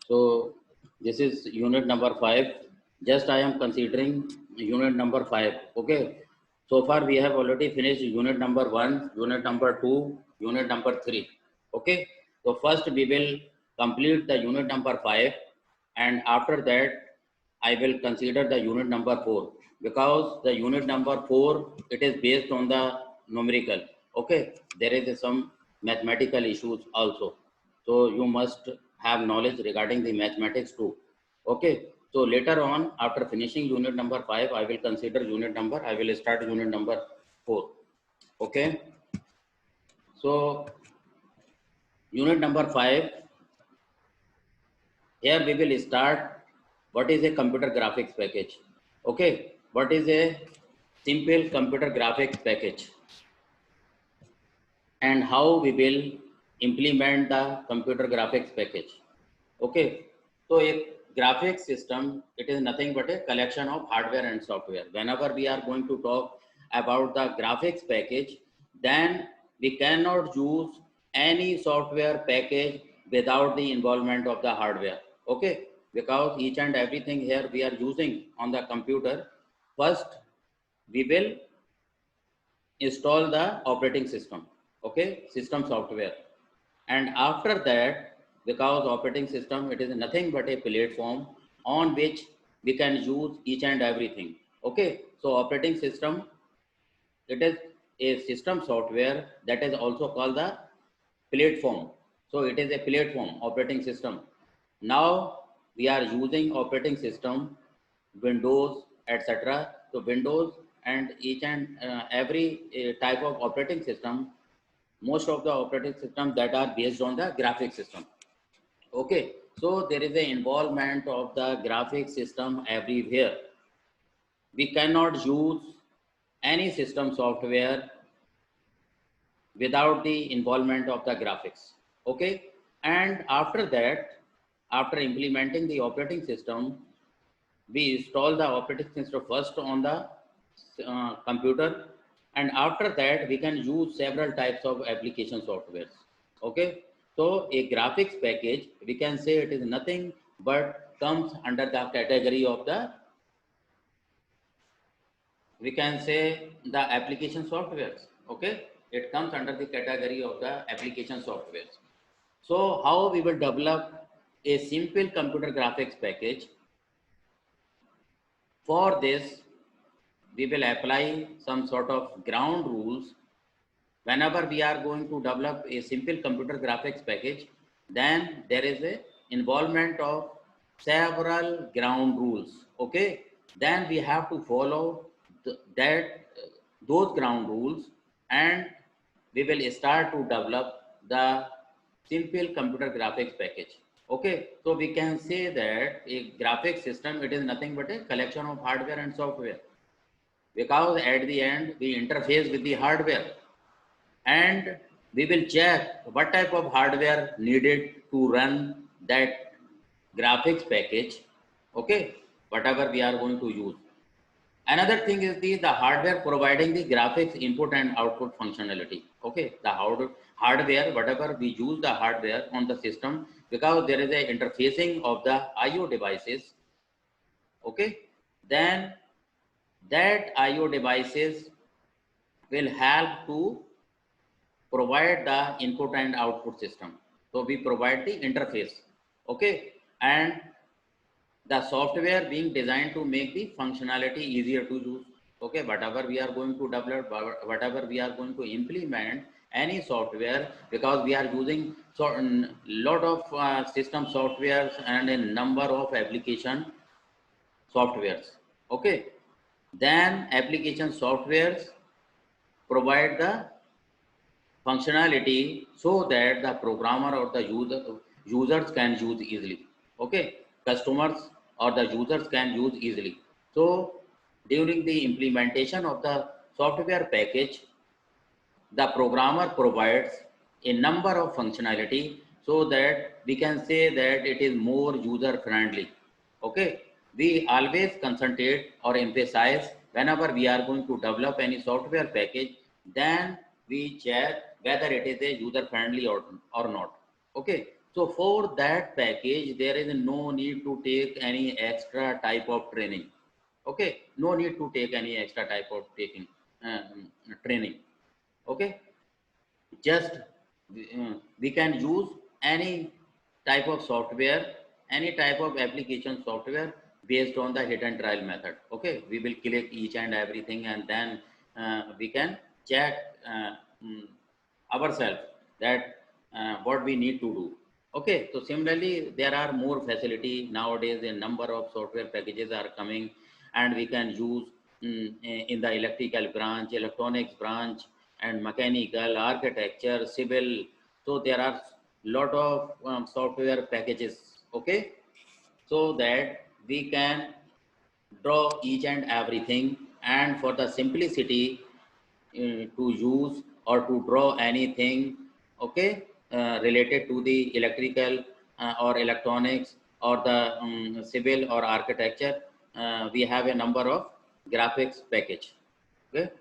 So this is unit number 5. Just I am considering unit number 5. Okay. So far we have already finished unit number 1, unit number 2, unit number 3. Okay. So first we will complete the unit number 5, and after that I will consider the unit number 4, because the unit number 4, it is based on the numerical. Okay. There is some mathematical issues also. So you must have knowledge regarding the mathematics too. Okay. So later on, after finishing unit number 5, I will consider unit number, I will start unit number 4. Okay. So unit number 5, here we will start what is a computer graphics package. Okay. What is a simple computer graphics package, and how we will implement the computer graphics package. Okay, so a graphics system, it is nothing but a collection of hardware and software. Whenever we are going to talk about the graphics package, then we cannot use any software package without the involvement of the hardware. Okay, because each and everything here we are using on the computer, first we will install the operating system. Okay, system software. And after that, because operating system, it is nothing but a platform on which we can use each and everything. Okay, so operating system, it is a system software that is also called the platform. So it is a platform operating system. Now we are using operating system, Windows, etc. So Windows and each and every type of operating system, most of the operating systems that are based on the graphic system. Okay, so there is an involvement of the graphic system everywhere. We cannot use any system software without the involvement of the graphics. Okay, and after that, after implementing the operating system, we install the operating system first on the computer, and after that we can use several types of application softwares. Okay, so a graphics package, we can say it is nothing but comes under the category of the, we can say, the application softwares. Okay, it comes under the category of the application softwares. So how we will develop a simple computer graphics package? For this, we will apply some sort of ground rules. Whenever we are going to develop a simple computer graphics package, then there is a involvement of several ground rules. Okay, then we have to follow those ground rules, and we will start to develop the simple computer graphics package. Okay, so we can say that a graphics system, it is nothing but a collection of hardware and software, because at the end we interface with the hardware, and we will check what type of hardware needed to run that graphics package. Okay, whatever we are going to use. Another thing is the hardware providing the graphics input and output functionality. Okay, the hardware, whatever we use the hardware on the system, because there is a interfacing of the IO devices. Okay, then that IO devices will help to provide the input and output system. So we provide the interface. Okay, and the software being designed to make the functionality easier to use. Okay, whatever we are going to develop, whatever we are going to implement, any software, because we are using certain lot of system softwares and a number of application softwares. Okay, then application softwares provide the functionality so that the programmer or the users can use easily. Okay, customers or the users can use easily. So during the implementation of the software package, the programmer provides a number of functionality so that we can say that it is more user friendly. Okay, we always concentrate or emphasize whenever we are going to develop any software package, then we check whether it is a user friendly or not. Okay, So for that package, there is no need to take any extra type of training. Okay, no need to take any extra type of training. Okay, just we can use any type of software, any type of application software based on the hit and trial method. Okay, we will click each and everything, and then we can check ourselves that what we need to do. Okay, so similarly, there are more facility nowadays. A number of software packages are coming, and we can use in the electrical branch, electronics branch, and mechanical, architecture, civil. So there are lot of software packages. Okay, so that we can draw each and everything, and for the simplicity to use or to draw anything, okay, related to the electrical or electronics or the civil or architecture, we have a number of graphics package. Okay,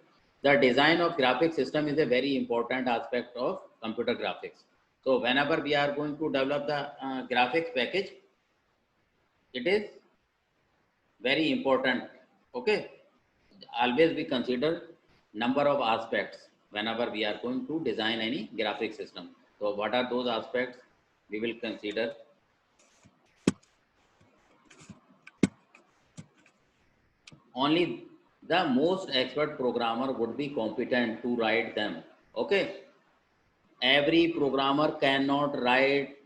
the design of graphic system is a very important aspect of computer graphics. So whenever we are going to develop the graphics package, it is very important. Okay, always we consider number of aspects whenever we are going to design any graphic system. So what are those aspects we will consider? Only the most expert programmer would be competent to write them. Okay, every programmer cannot write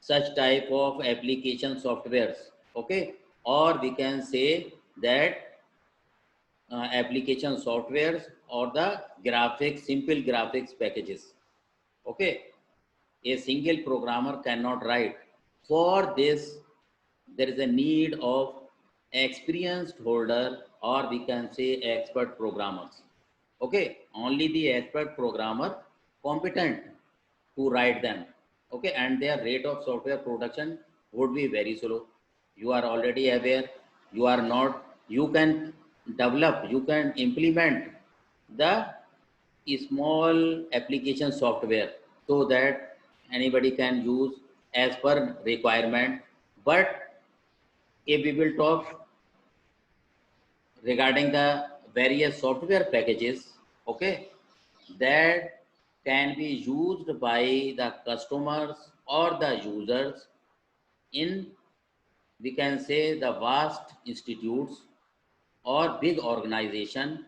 such type of application softwares. Okay, or we can say that application softwares or the graphics, simple graphics packages. Okay, a single programmer cannot write. For this, there is a need of experienced holder, or we can say expert programmers. Okay, only the expert programmer competent to write them. Okay, and their rate of software production would be very slow. You are already aware. You are not. You can develop. You can implement the small application software so that anybody can use as per requirement. But if we will talk regarding the various software packages, okay, that can be used by the customers or the users in, we can say, the vast institutes or big organization,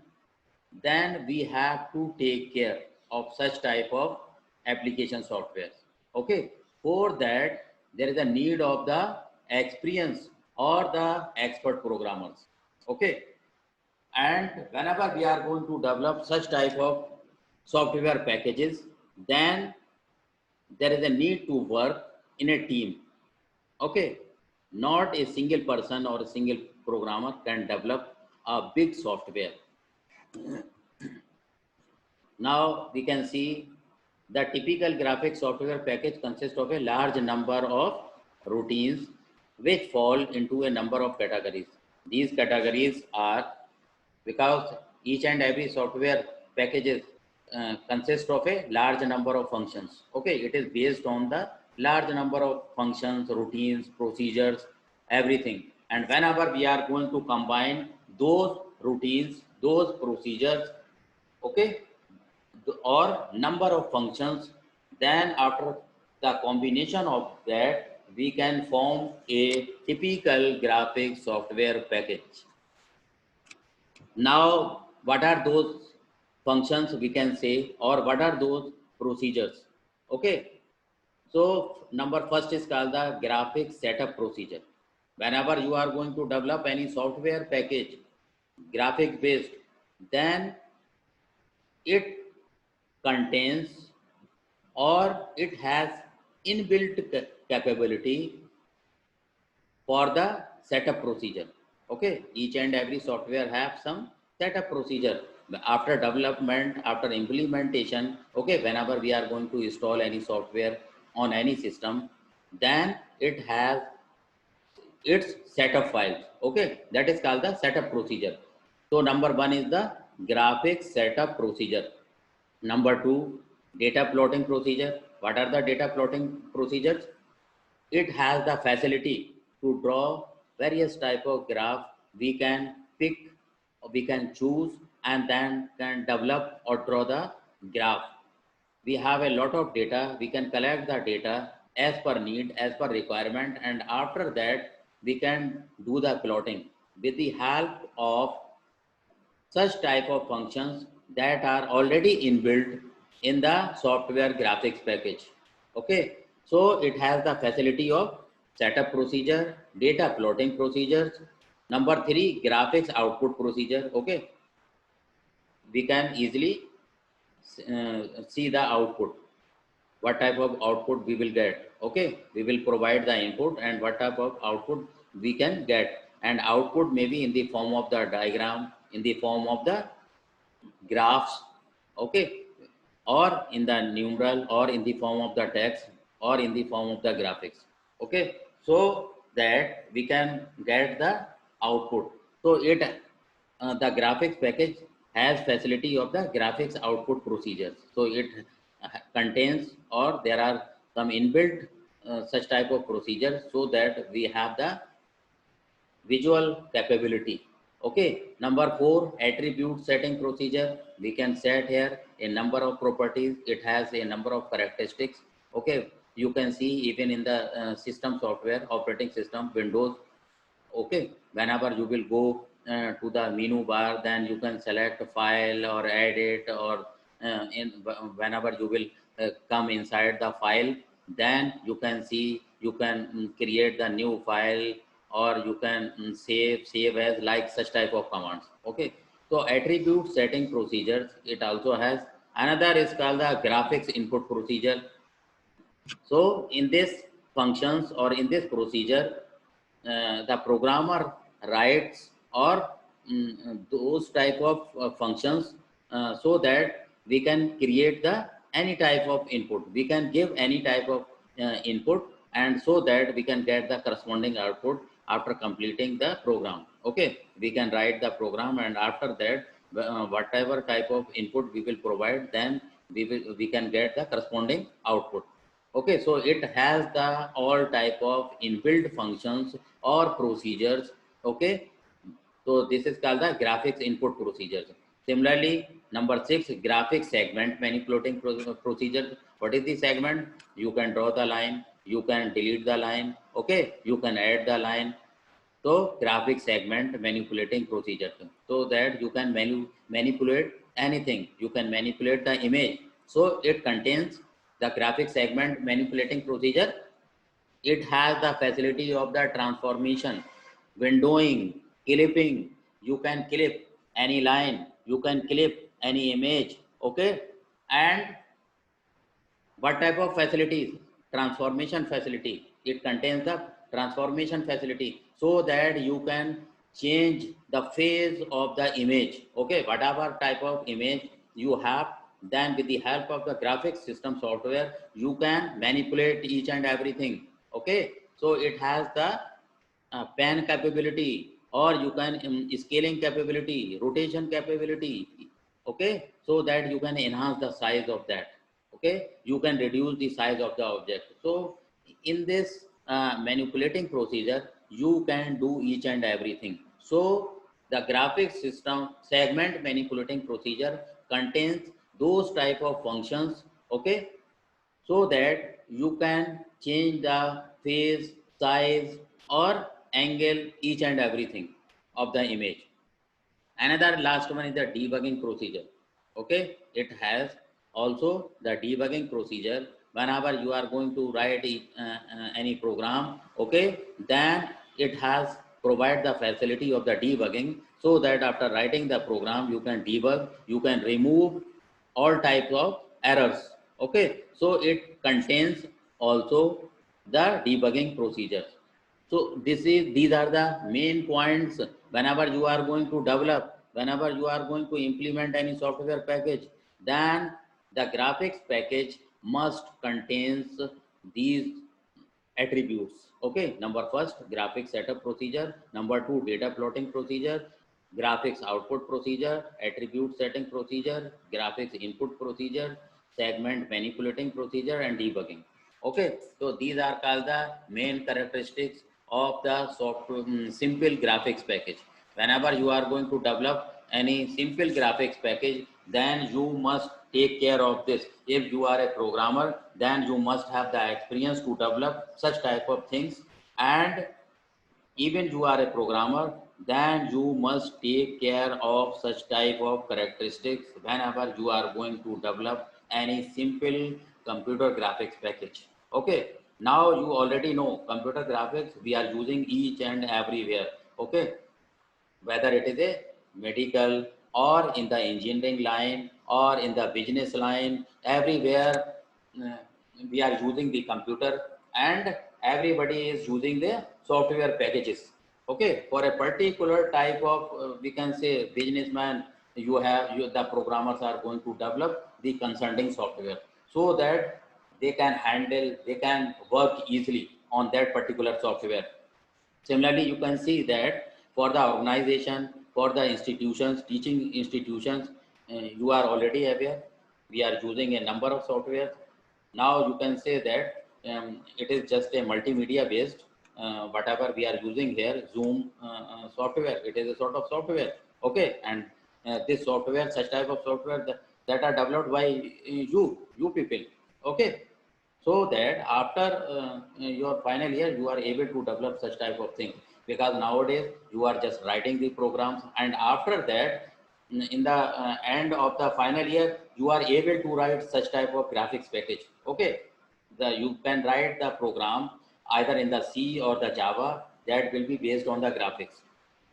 then we have to take care of such type of application software. Okay, for that there is a need of the experience or the expert programmers. Okay, and whenever we are going to develop such type of software packages, then there is a need to work in a team. Okay, not a single person or a single programmer can develop a big software. Now we can see the typical graphic software package consists of a large number of routines which fall into a number of categories. These categories are, because each and every software packages consist of a large number of functions. Okay, it is based on the large number of functions, routines, procedures, everything. And whenever we are going to combine those routines, those procedures, okay, or number of functions, then after the combination of that, we can form a typical graphic software package. Now, what are those functions we can say, or what are those procedures? Okay, so number first is called the graphic setup procedure. Whenever you are going to develop any software package, graphic based, then it contains or it has inbuilt capability for the setup procedure. Okay, each and every software have some setup procedure after development, after implementation. Okay, whenever we are going to install any software on any system, then it has its setup files. Okay, that is called the setup procedure. So number one is the graphic setup procedure. Number two, data plotting procedure. What are the data plotting procedures? it has the facility to draw various type of graph. We can pick, we can choose, and then can develop or draw the graph. We have a lot of data. We can collect the data as per need, as per requirement, and after that we can do the plotting with the help of such type of functions that are already inbuilt in the software graphics package. Okay, so it has the facility of setup procedure, data plotting procedures. Number three, graphics output procedure. Okay, we can easily see the output, what type of output we will get. Okay, we will provide the input and what type of output we can get, and output may be in the form of the diagram, in the form of the graphs, okay, or in the numeral, or in the form of the text, or in the form of the graphics. Okay, so that we can get the output. So it the graphics package has facility of the graphics output procedures. So it contains, or there are some inbuilt such type of procedures, so that we have the visual capability. Okay, number four, attribute setting procedure. We can set here a number of properties. It has a number of characteristics. Okay, you can see even in the system software, operating system, Windows. Okay, whenever you will go to the menu bar, then you can select file or edit, or whenever you will come inside the file, then you can see, you can create the new file, or you can save as, like such type of commands. Okay, so attribute setting procedures, it also has. Another is called the graphics input procedure. So in this functions, or in this procedure, the programmer writes, or those type of functions, so that we can create the any type of input. We can give any type of input, and so that we can get the corresponding output after completing the program. Okay, we can write the program, and after that, whatever type of input we will provide, then we can get the corresponding output. Okay, so it has the all type of inbuilt functions or procedures. Okay, so this is called the graphics input procedures. Similarly, number six, graphics segment manipulating procedure. What is the segment? You can draw the line, you can delete the line, okay, you can add the line. So graphic segment manipulating procedure, so that you can manipulate anything. You can manipulate the image. So it contains the graphic segment manipulating procedure. It has the facility of the transformation, windowing, clipping. You can clip any line, you can clip any image. Okay, and what type of facilities? Transformation facility. It contains the transformation facility, so that you can change the phase of the image. Okay, whatever type of image you have, then with the help of the graphics system software, you can manipulate each and everything. Okay, so it has the pan capability, or you can scaling capability, rotation capability. Okay, so that you can enhance the size of that. Okay, you can reduce the size of the object. So in this manipulating procedure, you can do each and everything. So the graphics system segment manipulating procedure contains those type of functions. Okay, so that you can change the phase, size, or angle, each and everything of the image. Another last one is the debugging procedure. Okay, it has also the debugging procedure. Whenever you are going to write any program, okay, then it has provide the facility of the debugging, so that after writing the program, you can debug, you can remove all types of errors. Okay, so it contains also the debugging procedures. So these are the main points whenever you are going to develop, whenever you are going to implement any software package, then the graphics package must contains these attributes. Okay, number first, graphics setup procedure. Number two, data plotting procedure, graphics output procedure, attribute setting procedure, graphics input procedure, segment manipulating procedure, and debugging. Okay, so these are called the main characteristics of the simple graphics package. Whenever you are going to develop any simple graphics package, then you must take care of this. If you are a programmer, then you must have the experience to develop such type of things. And even you are a programmer, then you must take care of such type of characteristics whenever you are going to develop any simple computer graphics package. Okay, now you already know computer graphics we are using each and everywhere. Okay, whether it is a medical or in the engineering line or in the business line, everywhere uh, we are using the computer, and everybody is using the software packages. Okay, for a particular type of we can say businessman, the programmers are going to develop the consulting software so that they can work easily on that particular software. Similarly, you can see that for the organization, for the institutions, teaching institutions, you are already aware, we are using a number of softwares. Now you can say that it is just a multimedia based, whatever we are using here, Zoom software, it is a sort of software. Okay, and this software, such type of software that are developed by you people. Okay, so that after your final year you are able to develop such type of thing, because nowadays you are just writing the programs, and after that in the end of the final year you are able to write such type of graphics package. Okay, you can write the program either in the C or the Java that will be based on the graphics.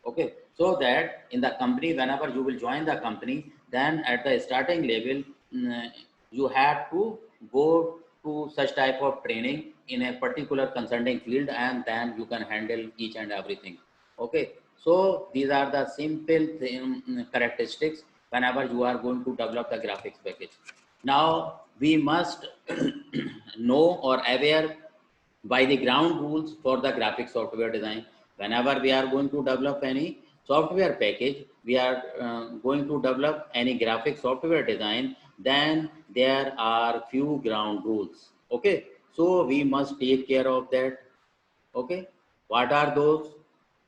Okay, so that in the company, whenever you will join the company, then at the starting level you have to go to such type of training in a particular consulting field, and then you can handle each and everything. Okay, so these are the simple characteristics whenever you are going to develop the graphics package. Now we must know or aware by the ground rules for the graphic software design. Whenever we are going to develop any software package, we are going to develop any graphic software design, then there are few ground rules. Okay, so we must take care of that. Okay, what are those?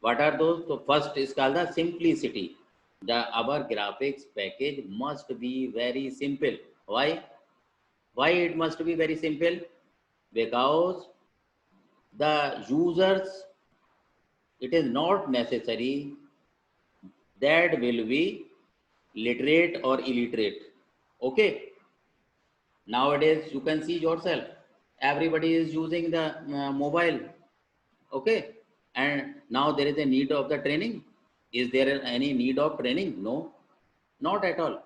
What are those? So first is called the simplicity. Our graphics package must be very simple. Why? Why it must be very simple? Because the users, it is not necessary that will be literate or illiterate. Okay, nowadays you can see yourself, everybody is using the mobile. Okay, and now there is a need of the training. Is there any need of training? No, not at all.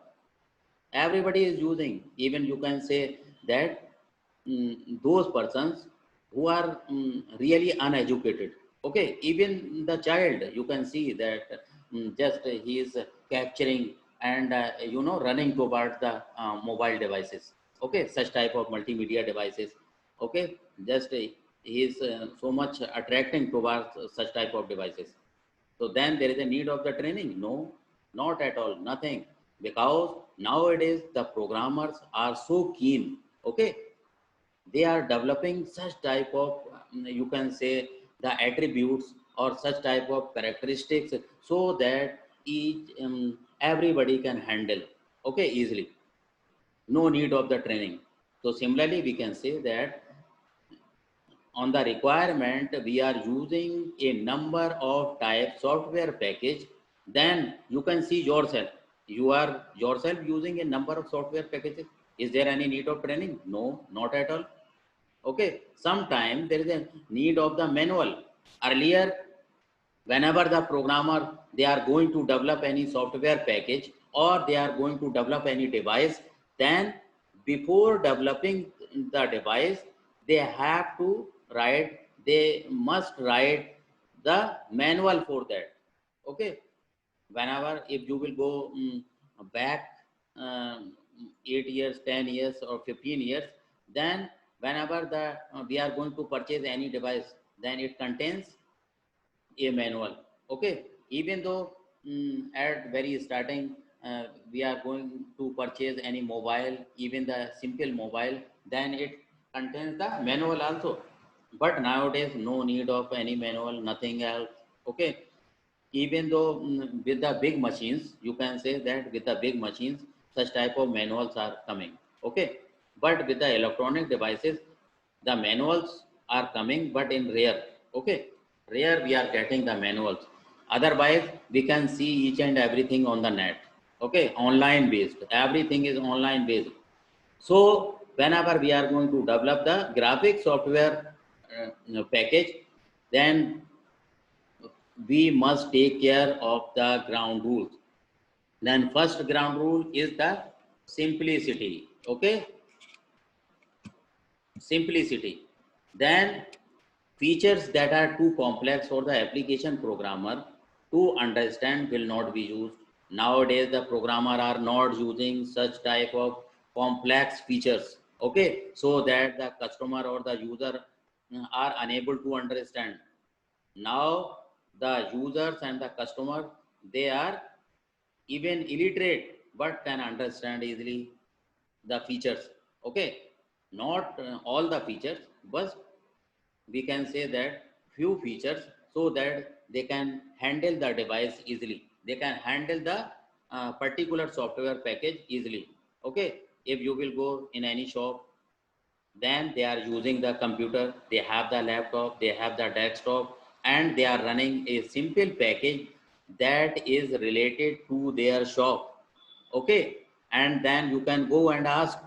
Everybody is using. Even you can say that those persons who are really uneducated. Okay, even the child, you can see that just he is capturing and running towards the mobile devices. Okay, such type of multimedia devices. Okay, just he is so much attracting towards such type of devices. So then there is a need of the training? No, not at all, nothing. Because nowadays the programmers are so keen. Okay, they are developing such type of you can say the attributes or such type of characteristics so that each everybody can handle. Okay, easily. No need of the training. So similarly, we can say that on the requirement we are using a number of type software package, then you can see yourself, you are yourself using a number of software packages. Is there any need of training? No, not at all. Okay, sometimes there is a need of the manual. Earlier, whenever the programmer they are going to develop any software package or they are going to develop any device, then before developing the device they have to they must write the manual for that. Okay, whenever if you will go back um, 8 years, 10 years or 15 years, then whenever we are going to purchase any device, then it contains a manual. Okay, even though at very starting we are going to purchase any mobile, even the simple mobile, then it contains the manual also. But nowadays, no need of any manual, nothing else. Okay. Even though with the big machines, you can say that with the big machines, such type of manuals are coming. Okay. But with the electronic devices, the manuals are coming, but in rare. Okay. Rare we are getting the manuals. Otherwise, we can see each and everything on the net. Okay. Online based. Everything is online based. So whenever we are going to develop the graphic software package, then we must take care of the ground rules. Then first ground rule is the simplicity. Okay, simplicity. Then features that are too complex for the application programmer to understand will not be used. Nowadays, the programmer are not using such type of complex features. Okay, so that the customer or the user are unable to understand. Now, the users and the customer, they are even illiterate but can understand easily the features. Okay, not all the features, but we can say that few features, so that they can handle the device easily, they can handle the particular software package easily. Okay, if you will go in any shop, then they are using the computer, they have the laptop, they have the desktop, and they are running a simple package that is related to their shop. Okay, and then you can go and ask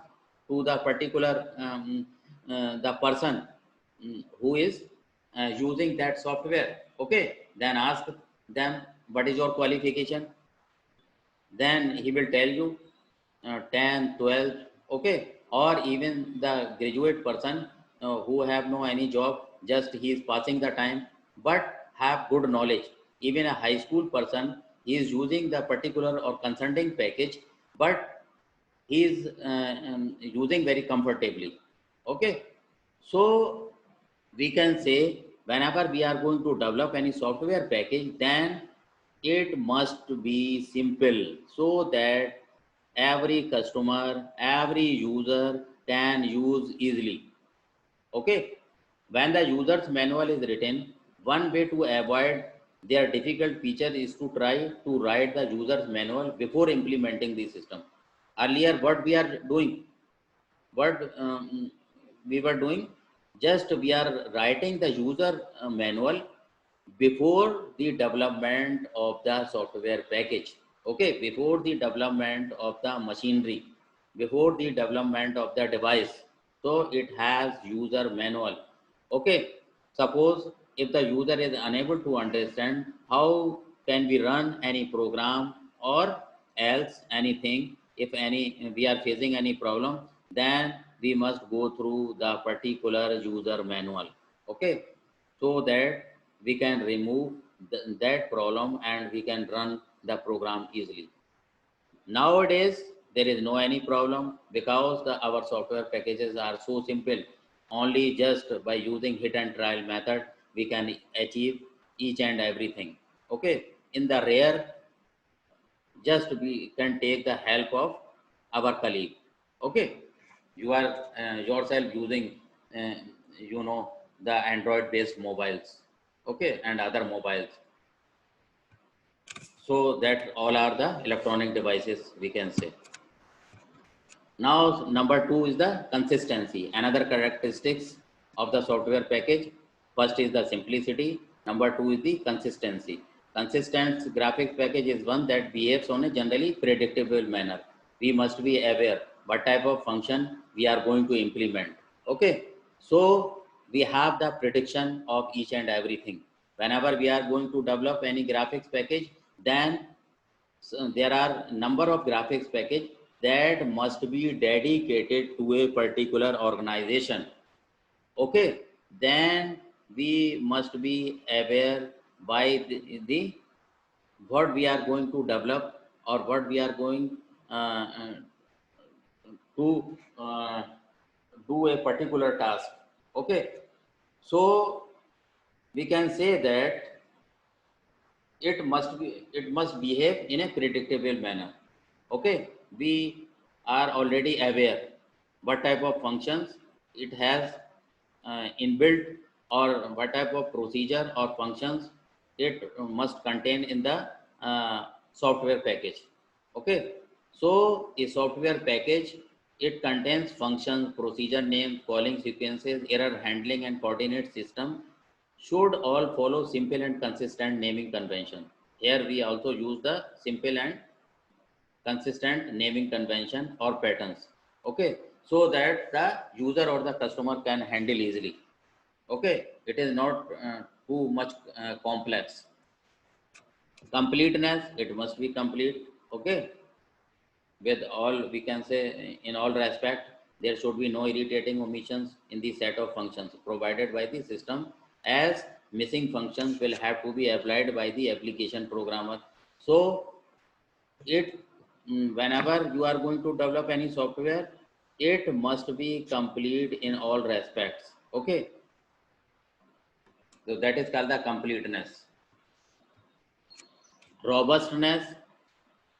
to the particular the person who is using that software. Okay, then ask them what is your qualification, then he will tell you 10, 12, okay, or even the graduate person who have no any job, just he is passing the time, but have good knowledge. Even a high school person, he is using the particular or consulting package, but he is using very comfortably. Okay, so we can say whenever we are going to develop any software package, then it must be simple so that every customer, every user can use easily. Okay, when the user's manual is written, one way to avoid their difficult feature is to try to write the user's manual before implementing the system. Earlier, what we are doing, what we were doing, just we are writing the user manual before the development of the software package. Okay, before the development of the machinery, before the development of the device. So it has user manual. Okay, suppose if the user is unable to understand how can we run any program or else anything, if any we are facing any problem, then we must go through the particular user manual. Okay, so that we can remove that problem and we can run the program easily. Nowadays, there is no any problem because our software packages are so simple. Only just by using hit and trial method, we can achieve each and everything. Okay. In the rare, just we can take the help of our colleague. Okay. You are yourself using, uh, the Android based mobiles. Okay. And other mobiles. So that all are the electronic devices we can say. Now, number two is the consistency. Another characteristics of the software package. First is the simplicity. Number two is the consistency. Consistent graphics package is one that behaves on a generally predictable manner. We must be aware what type of function we are going to implement. Okay. So we have the prediction of each and everything. Whenever we are going to develop any graphics package, then so there are number of graphics package that must be dedicated to a particular organization. Okay, then we must be aware by the what we are going to develop or what we are going to do a particular task. Okay, so we can say that it must behave in a predictable manner. Okay, we are already aware what type of functions it has inbuilt, or what type of procedure or functions it must contain in the software package. Okay, so a software package, it contains functions, procedure names, calling sequences, error handling, and coordinate system should all follow simple and consistent naming convention. Here we also use the simple and consistent naming convention or patterns. Okay, so that the user or the customer can handle easily. Okay, it is not too much complex. Completeness, it must be complete. Okay, with all, we can say, in all respect, there should be no irritating omissions in the set of functions provided by the system, as missing functions will have to be applied by the application programmer. So it, whenever you are going to develop any software, it must be complete in all respects. Okay, so that is called the completeness. Robustness.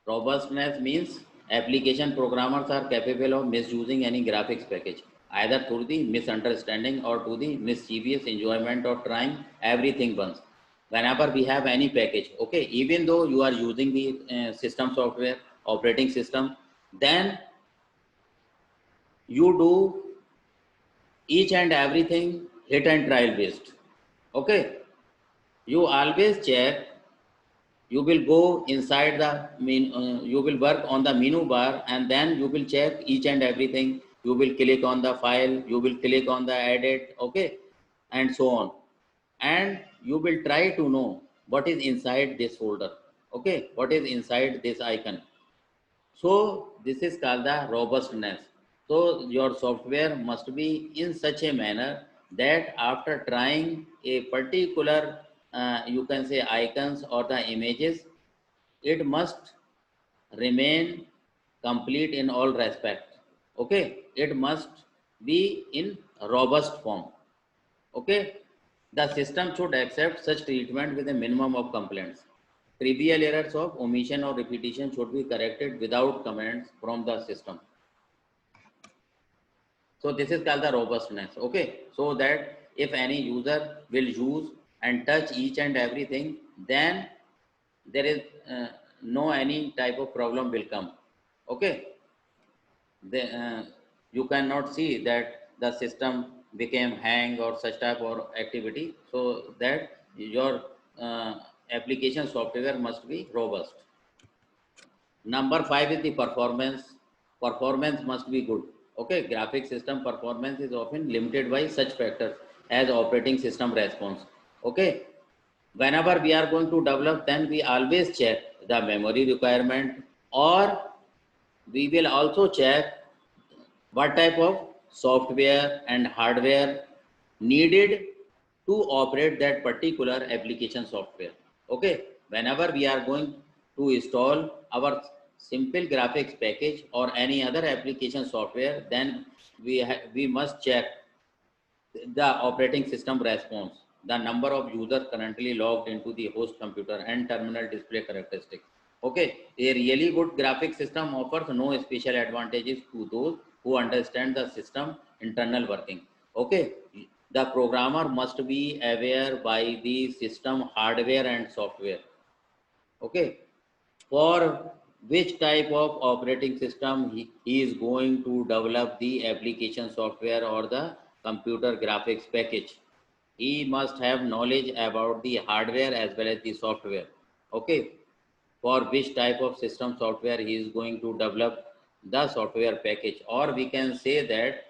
Robustness means application programmers are capable of misusing any graphics package, either through the misunderstanding or to the mischievous enjoyment of trying everything once. Whenever we have any package, okay, even though you are using the system software, operating system, then you do each and everything hit and trial based. Okay, you always check, you will go inside the you will work on the menu bar, and then you will check each and everything. You will click on the file, you will click on the edit, okay, and so on, and you will try to know what is inside this folder, okay, what is inside this icon. So this is called the robustness. So your software must be in such a manner that after trying a particular, you can say, icons or the images, it must remain complete in all respect. Okay, it must be in robust form. Okay, the system should accept such treatment with a minimum of complaints. Trivial errors of omission or repetition should be corrected without comments from the system. So this is called the robustness. Okay, so that if any user will use and touch each and everything, then there is no any type of problem will come. Okay, you cannot see that the system became hang or such type of activity, so that your application software must be robust. Number 5 is the performance. Performance must be good. Okay, graphic system performance is often limited by such factors as operating system response. Okay, whenever we are going to develop, then we always check the memory requirement, or we will also check what type of software and hardware needed to operate that particular application software. Okay, whenever we are going to install our simple graphics package or any other application software, then we must check the operating system response, the number of users currently logged into the host computer, and terminal display characteristics. Okay, a really good graphic system offers no special advantages to those who understand the system internal working. Okay, the programmer must be aware by the system hardware and software. Okay, for which type of operating system he is going to develop the application software or the computer graphics package. He must have knowledge about the hardware as well as the software. Okay, for which type of system software he is going to develop the software package, or we can say that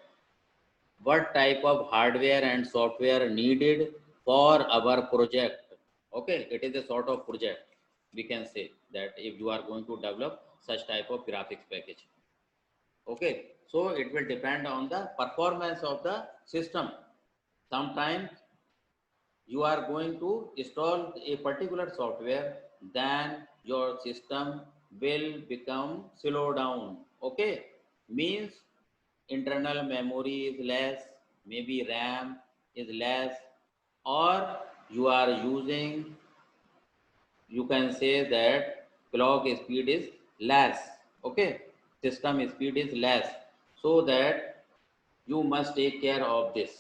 what type of hardware and software needed for our project. Okay, it is a sort of project. We can say that if you are going to develop such type of graphics package. Okay, so it will depend on the performance of the system. Sometimes you are going to install a particular software, then your system will become slow down. Okay, means internal memory is less, maybe RAM is less, or you are using, you can say that clock speed is less. Okay, system speed is less, so that you must take care of this.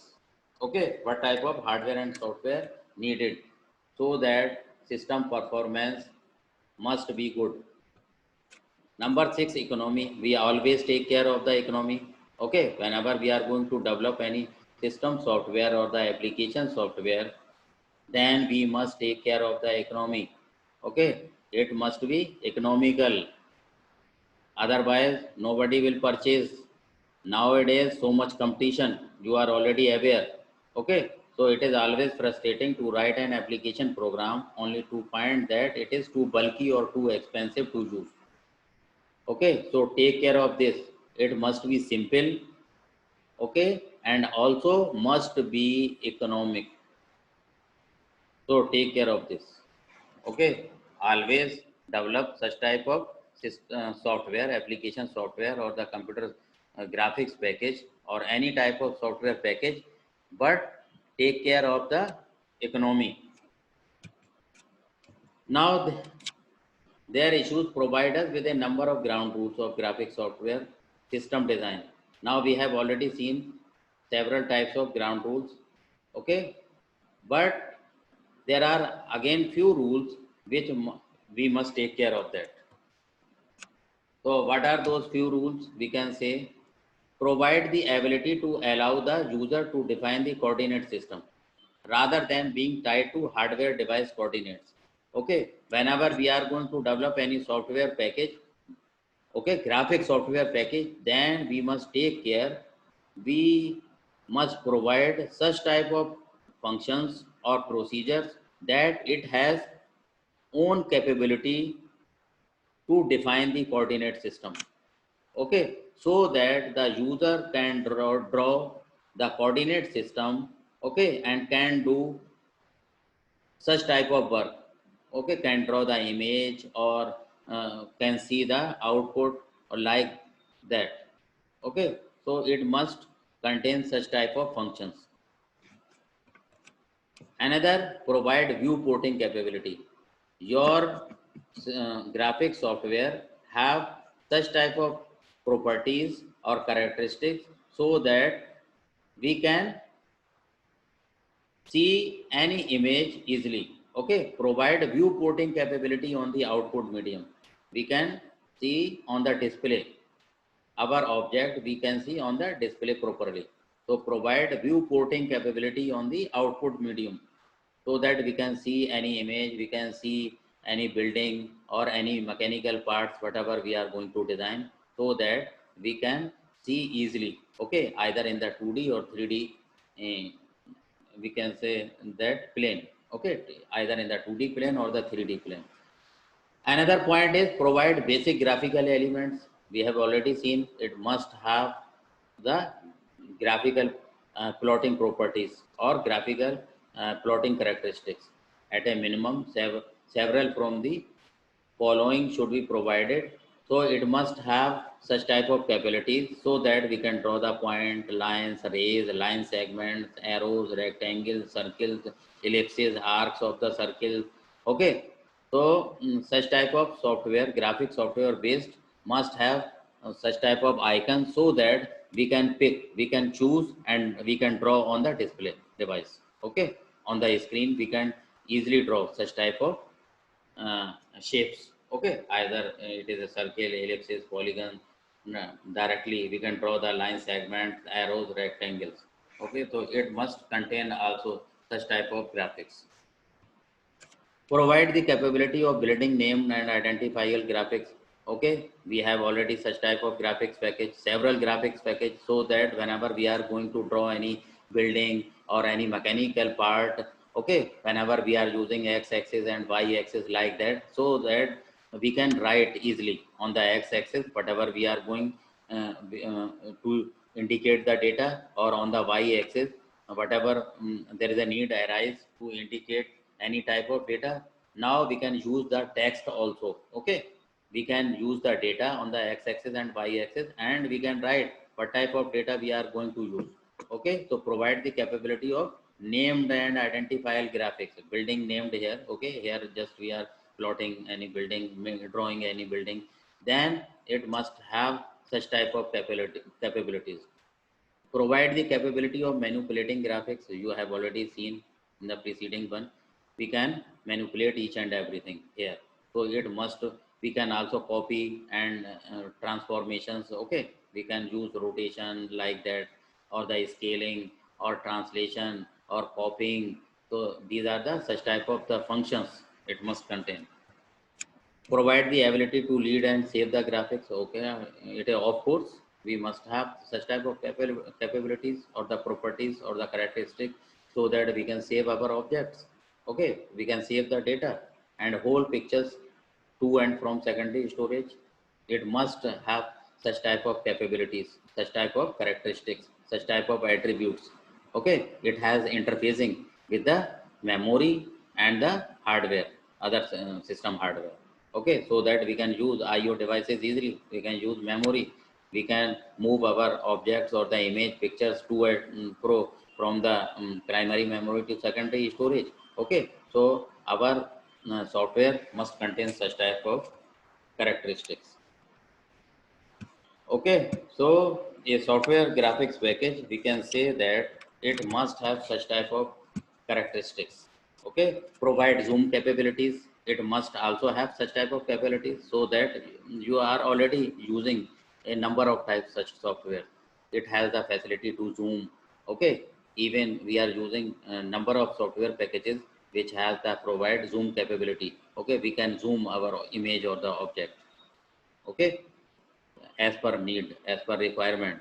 Okay, what type of hardware and software needed so that system performance must be good. Number 6, economy. We always take care of the economy. Okay, whenever we are going to develop any system software or the application software, then we must take care of the economy. Okay, it must be economical. Otherwise, nobody will purchase. Nowadays, so much competition. You are already aware. Okay, so it is always frustrating to write an application program only to find that it is too bulky or too expensive to use. Okay, so take care of this. It must be simple. Okay, and also must be economic. So take care of this. Okay, always develop such type of software, application software, or the computer graphics package, or any type of software package, but take care of the economy. Now their issues provide us with a number of ground rules of graphic software system design. Now we have already seen several types of ground rules. Okay, but there are again few rules which we must take care of that. So what are those few rules? We can say provide the ability to allow the user to define the coordinate system rather than being tied to hardware device coordinates. Okay, whenever we are going to develop any software package, okay, graphic software package, then we must take care, we must provide such type of functions or procedures that it has own capability to define the coordinate system. Okay, so that the user can draw the coordinate system, okay, and can do such type of work. Okay, can draw the image or can see the output or like that. Okay, so it must contain such type of functions. Another, provide viewporting capability. Your graphic software have such type of properties or characteristics so that we can see any image easily. Okay, provide viewporting capability on the output medium. We can see on the display our object, we can see on the display properly. So provide viewporting capability on the output medium so that we can see any image, we can see any building or any mechanical parts, whatever we are going to design, so that we can see easily. Okay, either in the 2D or 3D, we can say that plane. Okay, either in the 2D plane or the 3D plane. Another point is provide basic graphical elements. We have already seen it must have the graphical plotting properties or graphical plotting characteristics. At a minimum, several from the following should be provided. So it must have such type of capabilities so that we can draw the point, lines, rays, line segments, arrows, rectangles, circles, ellipses, arcs of the circle. Okay. So such type of software, graphic software based, must have such type of icons so that we can pick, we can choose, and we can draw on the display device. Okay. On the screen, we can easily draw such type of shapes. Okay, either it is a circle, ellipsis, polygon. Directly we can draw the line segments, arrows, rectangles. Okay, so it must contain also such type of graphics. Provide the capability of building named and identifiable graphics. Okay, we have already such type of graphics package, several graphics package, so that whenever we are going to draw any building or any mechanical part, okay, whenever we are using x-axis and y-axis like that, so that we can write easily on the x-axis whatever we are going to indicate the data, or on the y-axis whatever there is a need arise to indicate any type of data. Now we can use the text also. Okay, we can use the data on the x-axis and y-axis, and we can write what type of data we are going to use. Okay, so provide the capability of named and identifiable graphics. Building named here. Okay, here just we are plotting any building, drawing any building. Then it must have such type of capabilities. provide the capability of manipulating graphics. You have already seen in the preceding one. We can manipulate each and everything here. So it must, we can also copy and transformations. Okay, we can use rotation like that, or the scaling, or translation, or copying. So these are the such type of the functions it must contain. Provide the ability to lead and save the graphics. Okay, it of course we must have such type of capabilities or the properties or the characteristics, so that we can save our objects. Okay, we can save the data and hold pictures to and from secondary storage. It must have such type of capabilities, such type of characteristics, such type of attributes. Okay, it has interfacing with the memory and the hardware, other system hardware. Okay, so that we can use IO devices easily. We can use memory. We can move our objects or the image pictures to and fro from the primary memory to secondary storage. Okay, so our software must contain such type of characteristics. Okay, so a software graphics package, we can say that it must have such type of characteristics. Okay, provide zoom capabilities. It must also have such type of capabilities, so that you are already using a number of types such software. It has the facility to zoom. Okay, even we are using a number of software packages which has the provide zoom capability. Okay, we can zoom our image or the object. Okay, as per need, as per requirement,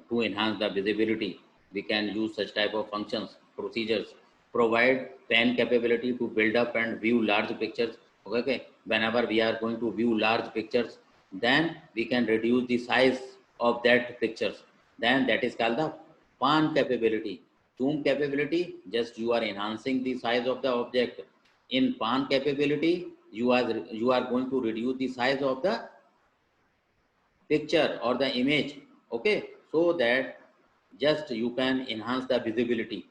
to enhance the visibility. We can use such type of functions, procedures, provide pan capability to build up and view large pictures. Okay, whenever we are going to view large pictures, then we can reduce the size of that pictures. Then that is called the pan capability. Zoom capability, just you are enhancing the size of the object. In pan capability, you are going to reduce the size of the picture or the image. Okay, so that just you can enhance the visibility.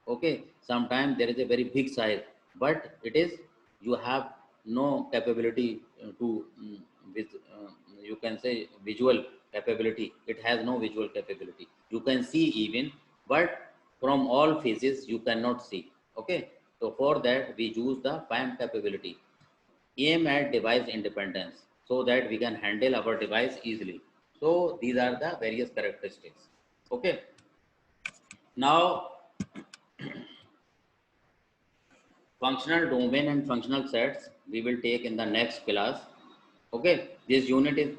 Okay, sometimes there is a very big size, but it is, you have no capability to with you can say visual capability. It has no visual capability. You can see even, but from all faces you cannot see. Okay, so for that we use the PAM capability. Aim at device independence, so that we can handle our device easily. So these are the various characteristics. Okay, now functional domain and functional sets we will take in the next class. Okay, this unit is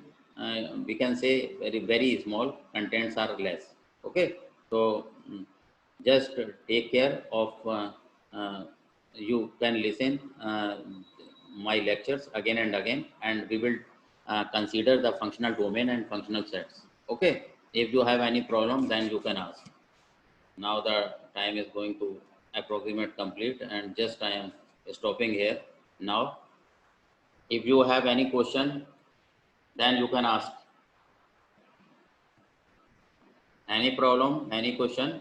we can say very small, contents are less. Okay, so just take care of you can listen my lectures again and again, and we will consider the functional domain and functional sets. Okay, if you have any problem, then you can ask. Now the time is going to approximate complete, and just I am stopping here now. If you have any question, then you can ask. Any problem, any question?